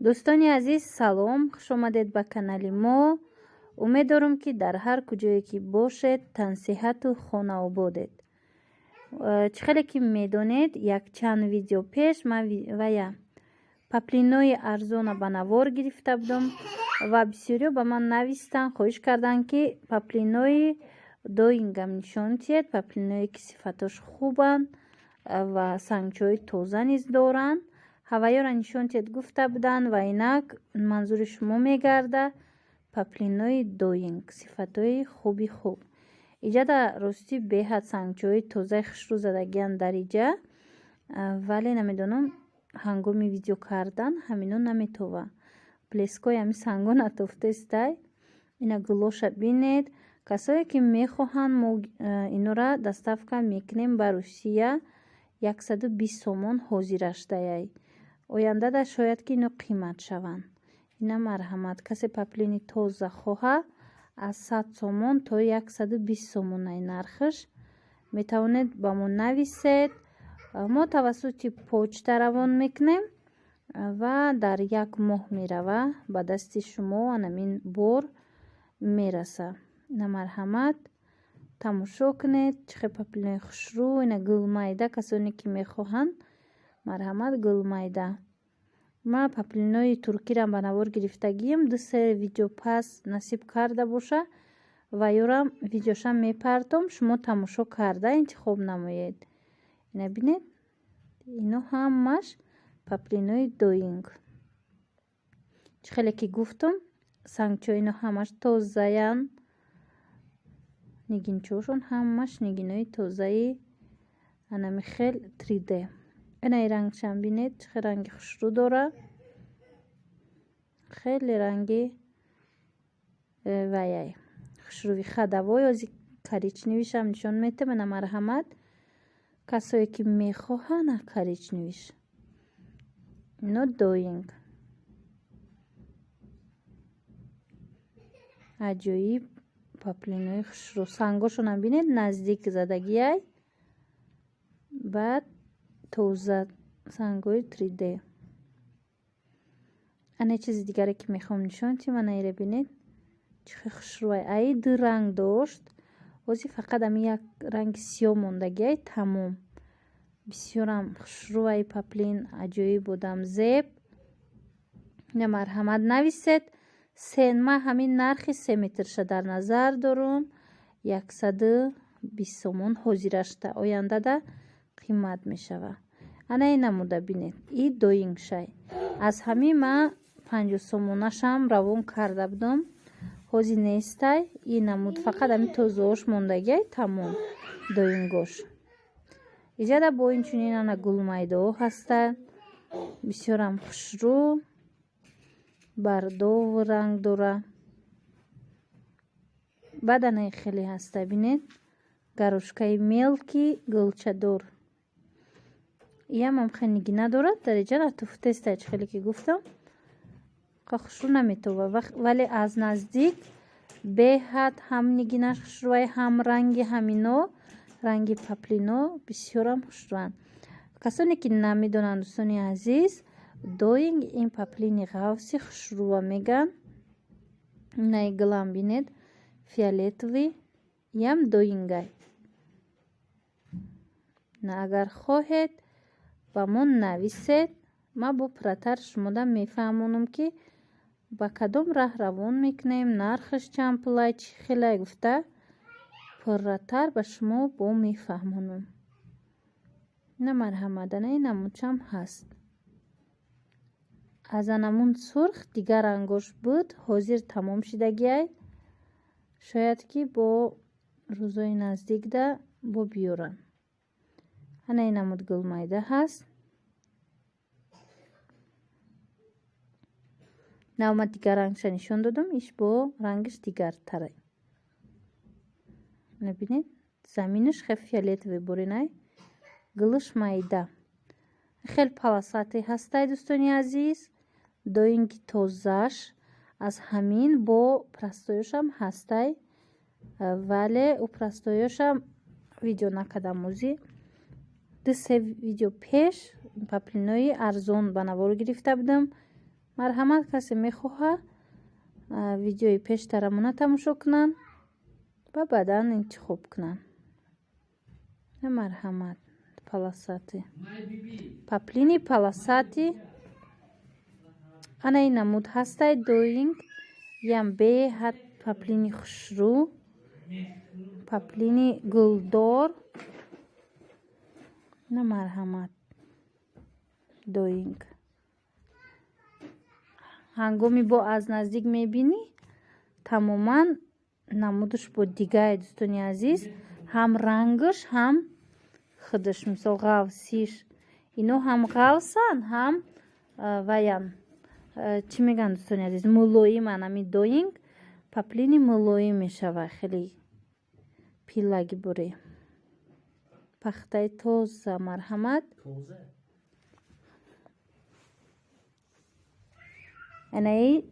дӯстони азиз, салом, хуш омадед ба канали мо. умед дорам ки дар ҳар куҷое ки бошед тансиҳату хонаободед. чӣ хеле ки медонед, якчанд видео пеш ман вая паплинои арзона ба навор гирифта будам ва бисёриё ба ман навистан, хоҳиш карданд ки паплинои доингам нишон диҳед, паплиное ки сифатош хубанд ва сангчои тоза низ доранд. ҳавайёра нишон диҳед гуфта буданд ва инак манзури шумо мегарда паплинои доинг, сифатои хуби хуб. иҷада ростӣ беҳад сангчои тозаи хушрӯ задагиянд дар иҷа, вале намедонам ҳангоми видео кардан ҳамино наметова. блескои ҳами сангон атофтестай. ина гулоша бинед. касое ки мехоҳанд мо инора доставка мекунем ба Русия, 120 сомон ҳозираш даяй. ояндада шояд ки ино қимат шаванд. ина марҳамат, касе паплини тоза хоҳа аз 100 сомон то 120 сомон ай нархаш. метавонед ба мо нависед, мо тавассути почта равон мекунем ва дар 1 моҳ мерава ба дасти шумо анамин бор мераса. ина марҳамат, тамошо кунед чӣ хел паплинои хушрӯ. ина гулмайда, касоне ки мехоҳанд марҳамат гулмайда. ма паплинои туркирам ба навор гирифтагием, 2-3 видео пас насиб карда боша ва ёрам видеошам мепартом, шумо тамошо карда интихоб намоед. ина бинед, ино ҳамаш паплинои доинг. чӣ хеле ки гуфтам, сангчои ино ҳамаш тозаянд. нигинчоошон ҳамаш нигинои тозаи анами хел 3D. инаи рангшам бинед, чӣ хел ранги хушрӯ дора. хеле ранги ваяй хушрӯви хадавой ози коричневишам нишон метам. ина марҳамат, касое ки мехоҳанд коричневиш. ино доинг. аҷоиб паплинои хушрӯ. сангошонам бинед, наздик задагиай. баъд тоза сангои 3D. ана чизи дигаре ки мехоҳам нишон диҳам, анаиро бинед чӣ хел хушрӯай. аи ду ранг дошт, ози фақат ами як ранги сиёҳ мондагиай, тамом. бисёрам хушрӯай паплин, аҷоиб одамзеб. ина марҳамат нависед. сенма ҳамин нархи 3 метрша дар назар дорум, 120 сомон ҳозирашта. ояндада қимат мешава. ана ин намуда бинед, и доингшай. аз ҳами ма 50 сомонашам равон карда будам, ҳози нестай. ин намуд, фақат ами тозаош мондагиай, тамом доингош. иҷада бо инчунин ана гулмайдао ҳаста, бисёрам хушрӯ, бардову ранг дора. баъд анаи хеле ҳаста бинед, гарошкаи мелки гулчадор. иям ҳам хеле нигина дорад, дар иҷа натуфтестай. чӣ хеле ки гуфтам, хушрӯ наметова, вале аз наздик беҳад ҳам нигинаш хушрӯай, ҳам ранги ҳамино, ранги паплино бисёрам хушрӯанд. касоне ки намедонанд, дӯстони азиз, доинг ин паплини ғафси хушрӯа меган. инаи гилам бинед, фиолетовый, иям доингай. ина агар хоҳед ба мо нависед, ма бо пурратар шумода мефаҳмонам ки ба кадом раҳ равон мекунем, нархаш чанд пулай, чӣ хелай гуфта пурратар ба шумо бо мефаҳмонам. ина марҳамат, ана ин намудшам ҳаст. аз анамун сурх дигар рангош буд, ҳозир тамом шидагиай. шояд ки бо рӯзои наздикда бо биёрам. ана ин намуд гулмайда ҳаст. наомад дигар рангша нишон додам, иш бо рангаш дигартарай. набинед, заминаш хел фиолетовый боринай, гулаш майда. хел полосатый ҳастай, дӯстони азиз. доинги тозаш аз ҳамин бо прастоёшам ҳастай, вале у прастоёшам видео накардам ози. 2-3 видео пеш паплинои арзон ба навор гирифта будам. марҳамат, касе мехоҳад видеои пештарамона тамошо кунанд ва баъдан интихоб кунанд. Марҳамат, полосати паплини полосати ана ин намуд ҳастай доинг ям бе ҳат паплини хушрӯ, паплини гулдор. На марҳамат доинг ҳангоми бо аз наздик мебинӣ тамоман намудаш бо дигае. Дӯстони азиз, ҳам рангаш, ҳам худаш, мисол ғафсиш, ино ҳам ғафсанд, ҳам ваян чӣ мегӯянд дӯстони азиз, мулоиманд. Ами доинг паплини мулоим мешавад, хеле пиллаги буре. Пахтаи тоза, марҳамат. Анаи